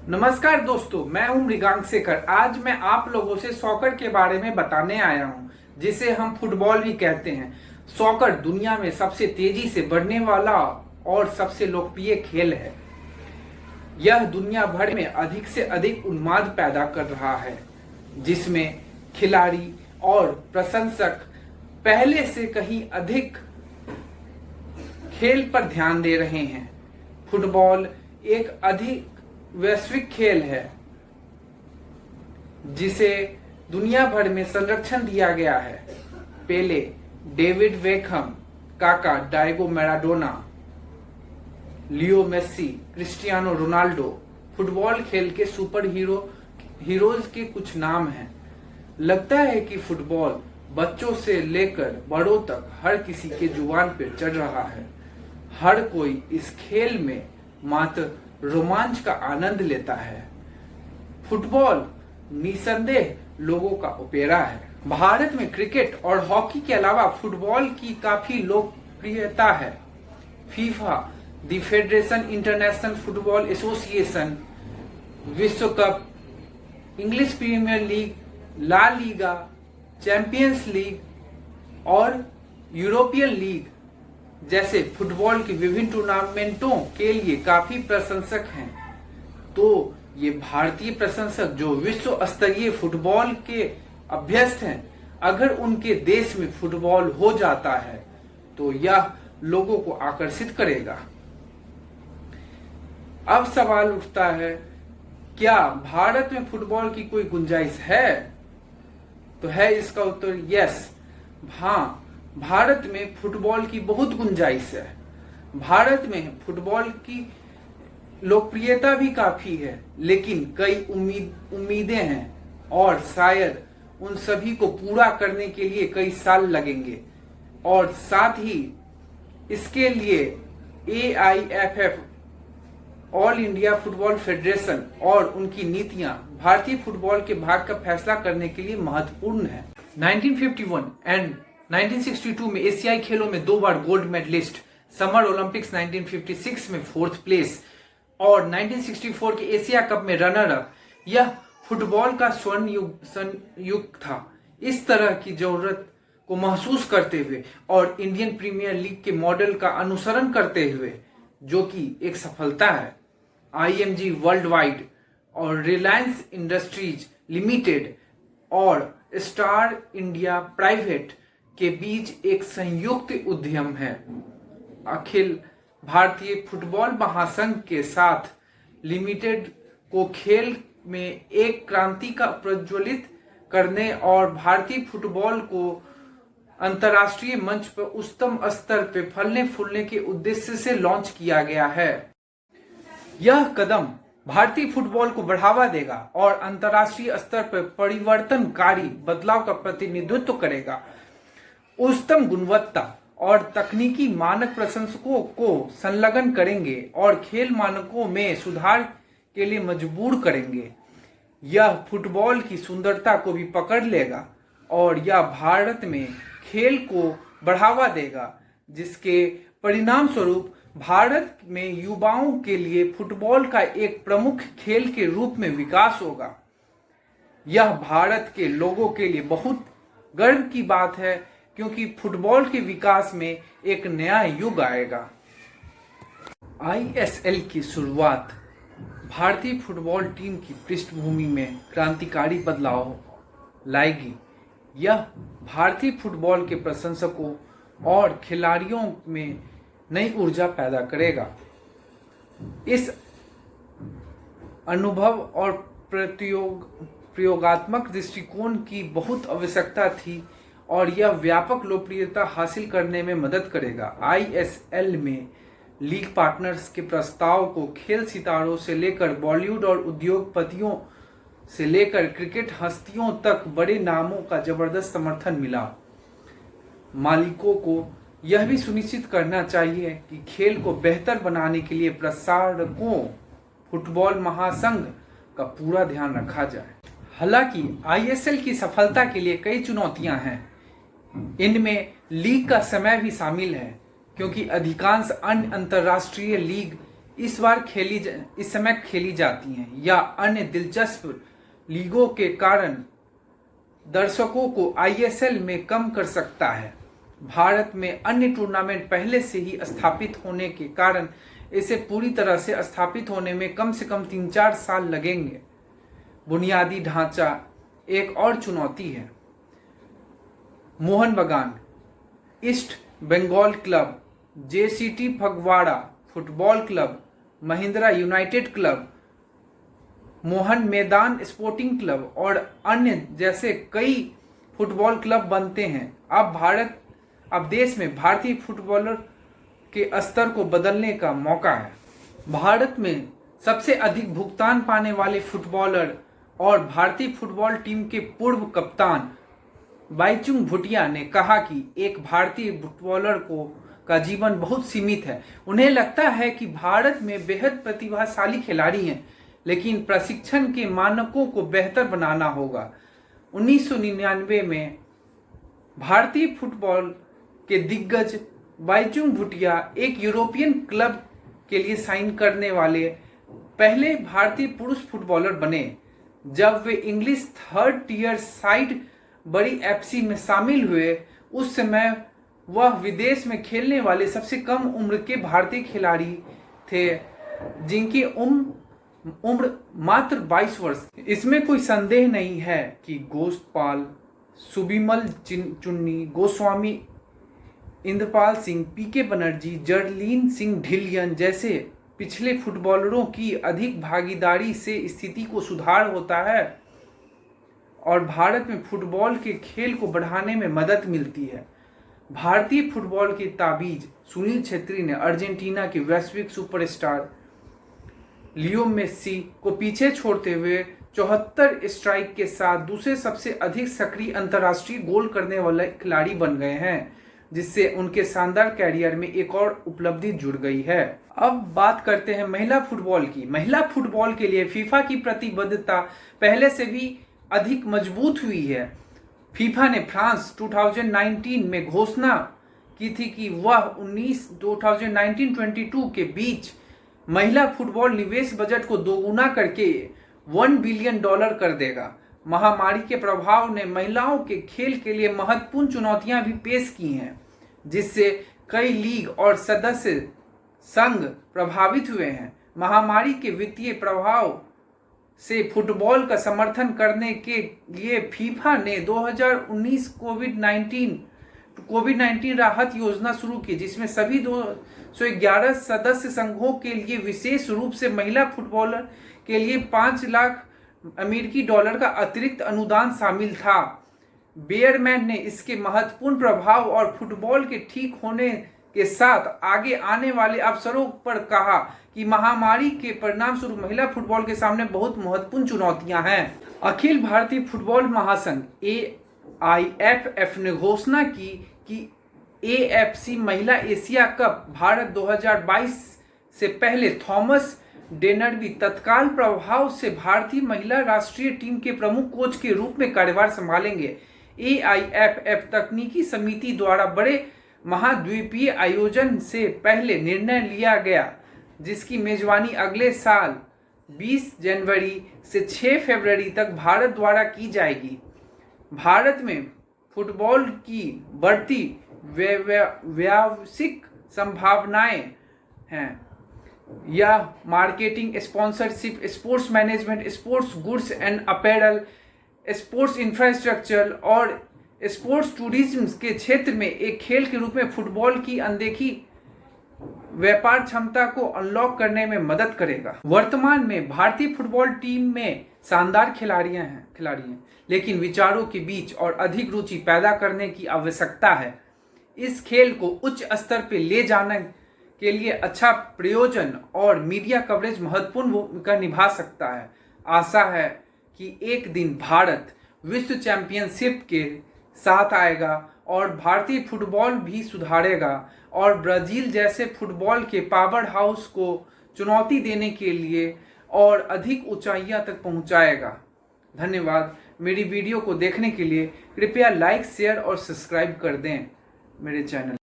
नमस्कार दोस्तों, मैं हूं मृगांक शेखर। आज मैं आप लोगों से सॉकर के बारे में बताने आया हूं, जिसे हम फुटबॉल भी कहते हैं। सॉकर दुनिया में सबसे तेजी से बढ़ने वाला और सबसे लोकप्रिय खेल है। यह दुनिया भर में अधिक से अधिक उन्माद पैदा कर रहा है, जिसमें खिलाड़ी और प्रशंसक पहले से कहीं अधिक खेल पर ध्यान दे रहे हैं। फुटबॉल एक अधिक वैश्विक खेल है, जिसे दुनिया भर में संरक्षण दिया गया है। पेले, डेविड बेकहम, काका, डायगो मैराडोना, लियो मेस्सी, क्रिस्टियानो रोनाल्डो फुटबॉल खेल के सुपर हीरोज के कुछ नाम हैं। लगता है कि फुटबॉल बच्चों से लेकर बड़ों तक हर किसी के जुबान पर चढ़ रहा है। हर कोई इस खेल में मात्र रोमांच का आनंद लेता है। फुटबॉल निसंदेह लोगों का ओपेरा है। भारत में क्रिकेट और हॉकी के अलावा फुटबॉल की काफी लोकप्रियता है। FIFA, the federation international football association, विश्व cup, English premier league, La Liga, champions league और यूरोपियन लीग जैसे फुटबॉल के विभिन्न टूर्नामेंटों के लिए काफी प्रशंसक हैं। तो ये भारतीय प्रशंसक जो विश्व स्तरीय फुटबॉल के अभ्यस्त हैं, अगर उनके देश में फुटबॉल हो जाता है तो यह लोगों को आकर्षित करेगा। अब सवाल उठता है, क्या भारत में फुटबॉल की कोई गुंजाइश है? तो है इसका उत्तर यस। हाँ, भारत में फुटबॉल की बहुत गुंजाइश है। भारत में फुटबॉल की लोकप्रियता भी काफी है, लेकिन कई उम्मीदें हैं और शायद उन सभी को पूरा करने के लिए कई साल लगेंगे। और साथ ही इसके लिए AIFF, all India football federation और उनकी नीतियां भारतीय फुटबॉल के भाग्य का फैसला करने के लिए महत्वपूर्ण है। 1951 एंड 1962 में एशियाई खेलों में 2 बार गोल्ड मेडलिस्ट, समर ओलंपिक्स 1956 में 4th प्लेस और 1964 के एशिया कप में रनर अप, यह फुटबॉल का स्वर्ण युग था। इस तरह की जरूरत को महसूस करते हुए और इंडियन प्रीमियर लीग के मॉडल का अनुसरण करते हुए, जो कि एक सफलता है, IMG वर्ल्ड वाइड और रिलायंस इंडस्ट्रीज लिमिटेड और स्टार इंडिया प्राइवेट के बीच एक संयुक्त उद्यम है। अखिल भारतीय फुटबॉल महासंघ के साथ लिमिटेड को खेल में एक क्रांति का प्रज्वलित करने और भारतीय फुटबॉल को अंतर्राष्ट्रीय मंच पर उच्चतम स्तर पर फलने फूलने के उद्देश्य से लॉन्च किया गया है। यह कदम भारतीय फुटबॉल को बढ़ावा देगा और अंतर्राष्ट्रीय स्तर पर परिवर्तनकारी बदलाव का प्रतिनिधित्व करेगा। उच्चतम गुणवत्ता और तकनीकी मानक प्रशंसकों को संलग्न करेंगे और खेल मानकों में सुधार के लिए मजबूर करेंगे। यह फुटबॉल की सुंदरता को भी पकड़ लेगा और यह भारत में खेल को बढ़ावा देगा, जिसके परिणाम स्वरूप भारत में युवाओं के लिए फुटबॉल का एक प्रमुख खेल के रूप में विकास होगा। यह भारत के लोगों के लिए बहुत गर्व की बात है, क्योंकि फुटबॉल के विकास में एक नया युग आएगा। ISL की शुरुआत भारतीय फुटबॉल टीम की पृष्ठभूमि में क्रांतिकारी बदलाव लाएगी। यह भारतीय फुटबॉल के प्रशंसकों और खिलाड़ियों में नई ऊर्जा पैदा करेगा। इस अनुभव और प्रयोगात्मक दृष्टिकोण की बहुत आवश्यकता थी और यह व्यापक लोकप्रियता हासिल करने में मदद करेगा। ISL में लीग पार्टनर्स के प्रस्ताव को खेल सितारों से लेकर बॉलीवुड और उद्योगपतियों से लेकर क्रिकेट हस्तियों तक बड़े नामों का जबरदस्त समर्थन मिला। मालिकों को यह भी सुनिश्चित करना चाहिए कि खेल को बेहतर बनाने के लिए प्रसारकों फुटबॉल महासंघ का पूरा ध्यान रखा जाए। हालांकि ISL की सफलता के लिए कई चुनौतियां हैं। इनमें लीग का समय भी शामिल है, क्योंकि अधिकांश अन्य अंतर्राष्ट्रीय लीग इस समय खेली जाती हैं या अन्य दिलचस्प लीगों के कारण दर्शकों को आईएसएल में कम कर सकता है। भारत में अन्य टूर्नामेंट पहले से ही स्थापित होने के कारण इसे पूरी तरह से स्थापित होने में कम से कम 3-4 साल लगेंगे। बुनियादी ढांचा एक और चुनौती है। Mohun Bagan, East Bengal club, JCT Phagwara football club, Mahindra united club, Mohan Maidan sporting club और अन्य जैसे कई फुटबॉल क्लब बनते हैं। अब देश में भारतीय फुटबॉलर के स्तर को बदलने का मौका है। भारत में सबसे अधिक भुगतान पाने वाले फुटबॉलर और भारतीय फुटबॉल टीम के पूर्व कप्तान बाईचुंग भूटिया ने कहा कि एक भारतीय फुटबॉलर का जीवन बहुत सीमित है। उन्हें लगता है कि भारत में बेहद प्रतिभाशाली खिलाड़ी हैं, लेकिन प्रशिक्षण के मानकों को बेहतर बनाना होगा। 1999 में भारतीय फुटबॉल के दिग्गज बाईचुंग भूटिया एक यूरोपियन क्लब के लिए साइन करने वाले पहले भारतीय पुरुष फुटबॉलर बने। जब वे इंग्लिश 3rd टियर साइड बड़ी एफसी में शामिल हुए, उस समय वह विदेश में खेलने वाले सबसे कम उम्र के भारतीय खिलाड़ी थे, जिनकी उम्र मात्र 22 वर्ष। इसमें कोई संदेह नहीं है कि गोस्पाल, सुबिमल चुन्नी गोस्वामी, इंद्रपाल सिंह, पीके बनर्जी, जर्लीन सिंह ढिल्लियन जैसे पिछले फुटबॉलरों की अधिक भागीदारी से स्थिति को सुधार होता है और भारत में फुटबॉल के खेल को बढ़ाने में मदद मिलती है। भारतीय फुटबॉल के ताबीज सुनील छेत्री ने अर्जेंटीना के वैश्विक सुपरस्टार लियो मेस्सी को पीछे छोड़ते हुए 74 स्ट्राइक के साथ दूसरे सबसे अधिक सक्रिय अंतर्राष्ट्रीय गोल करने वाले खिलाड़ी बन गए हैं, जिससे उनके शानदार कैरियर में एक और उपलब्धि जुड़ गई है। अब बात करते हैं महिला फुटबॉल की। महिला फुटबॉल के लिए फीफा की प्रतिबद्धता पहले से भी अधिक मजबूत हुई है। फीफा ने फ्रांस 2019 में घोषणा की थी कि वह 2019-22 के बीच महिला फुटबॉल निवेश बजट को दोगुना करके $1 बिलियन कर देगा। महामारी के प्रभाव ने महिलाओं के खेल के लिए महत्वपूर्ण चुनौतियां भी पेश की हैं, जिससे कई लीग और सदस्य संघ प्रभावित हुए हैं। महामारी के वित्तीय प्रभाव से फुटबॉल का समर्थन करने के लिए फीफा ने 2019 कोविड-19 राहत योजना शुरू की, जिसमें सभी 211 सदस्य संघों के लिए विशेष रूप से महिला फुटबॉलर के लिए $5 लाख का अतिरिक्त अनुदान शामिल था। बेयरमैन ने इसके महत्वपूर्ण प्रभाव और फुटबॉल के ठीक होने के साथ आगे आने वाले अवसरों पर कहा कि महामारी के परिणाम स्वरूप महिला फुटबॉल के सामने बहुत महत्वपूर्ण चुनौतियां हैं। अखिल भारतीय फुटबॉल महासंघ AIFF ने घोषणा की कि AFC महिला एशिया कप भारत 2022 से पहले थॉमस डेनरबी तत्काल प्रभाव से भारतीय महिला राष्ट्रीय टीम के प्रमुख कोच के रूप में कार्यभार संभालेंगे। AIFF तकनीकी समिति द्वारा बड़े महाद्वीपीय आयोजन से पहले निर्णय लिया गया, जिसकी मेजबानी अगले साल 20 जनवरी से 6 फरवरी तक भारत द्वारा की जाएगी। भारत में फुटबॉल की बढ़ती व्यावसायिक संभावनाएं हैं। यह marketing, sponsorship, sports management, sports goods and apparel, sports infrastructure और स्पोर्ट्स टूरिज्म के क्षेत्र में एक खेल के रूप में फुटबॉल की अनदेखी व्यापार क्षमता को अनलॉक करने में मदद करेगा। वर्तमान में भारतीय फुटबॉल टीम में शानदार खिलाड़ी हैं, लेकिन विचारों के बीच और अधिक रुचि पैदा करने की आवश्यकता है। इस खेल को उच्च स्तर पर ले जाने के लिए अच्छा प्रयोजन और मीडिया कवरेज महत्वपूर्ण भूमिका निभा सकता है। आशा है कि एक दिन भारत विश्व चैंपियनशिप के साथ आएगा और भारतीय फुटबॉल भी सुधारेगा और ब्राजील जैसे फुटबॉल के पावर हाउस को चुनौती देने के लिए और अधिक ऊंचाइयां तक पहुंचाएगा। धन्यवाद। मेरी वीडियो को देखने के लिए कृपया लाइक, शेयर और सब्सक्राइब कर दें मेरे चैनल।